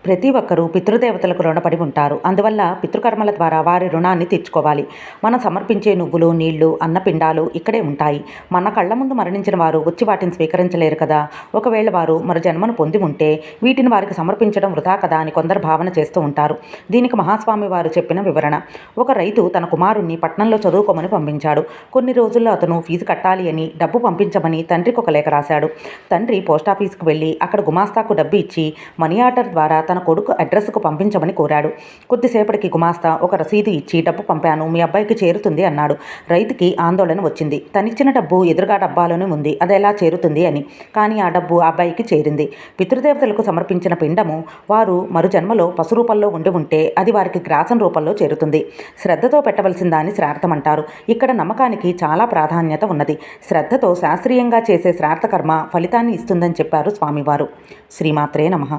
ప్రతి ఒక్కరూ పితృదేవతలకు రుణపడి ఉంటారు. అందువల్ల పితృకర్మల ద్వారా వారి రుణాన్ని తీర్చుకోవాలి. మనం సమర్పించే నువ్వులు, నీళ్లు, అన్నపిండాలు ఇక్కడే ఉంటాయి. మన కళ్ళ ముందు మరణించిన వారు వచ్చి వాటిని స్వీకరించలేరు కదా. ఒకవేళ వారు మరో జన్మను పొంది ఉంటే వీటిని వారికి సమర్పించడం వృధా కదా అని కొందరు భావన చేస్తూ ఉంటారు. దీనికి మహాస్వామి వారు చెప్పిన వివరణ. ఒక రైతు తన కుమారుణ్ణి పట్నంలో చదువుకోమని పంపించాడు. కొన్ని రోజుల్లో అతను ఫీజు కట్టాలి అని డబ్బు పంపించమని తండ్రికి ఒక లేఖ రాశాడు. తండ్రి పోస్టాఫీస్కు వెళ్ళి అక్కడ గుమాస్తాకు డబ్బు ఇచ్చి మనీ ఆర్డర్ ద్వారా తన కొడుకు అడ్రస్కు పంపించమని కోరాడు. కొద్దిసేపటికి గుమాస్తా ఒక రసీదు ఇచ్చి డబ్బు పంపాను, మీ అబ్బాయికి చేరుతుంది అన్నాడు. రైతుకి ఆందోళన వచ్చింది. తనిచ్చిన డబ్బు ఎదురుగా డబ్బాలోనే ఉంది, అది ఎలా చేరుతుంది అని. కానీ ఆ డబ్బు ఆ అబ్బాయికి చేరింది. పితృదేవతలకు సమర్పించిన పిండము వారు మరు జన్మలో పశు రూపంలో ఉంటే అది వారికి గ్రాసం రూపంలో చేరుతుంది. శ్రద్ధతో పెట్టవలసిన దాన్ని శ్రార్థం అంటారు. ఇక్కడ నమ్మకానికి చాలా ప్రాధాన్యత ఉన్నది. శ్రద్ధతో శాస్త్రీయంగా చేసే శ్రార్థ కర్మ ఫలితాన్ని ఇస్తుందని చెప్పారు స్వామివారు. శ్రీమాత్రే నమః.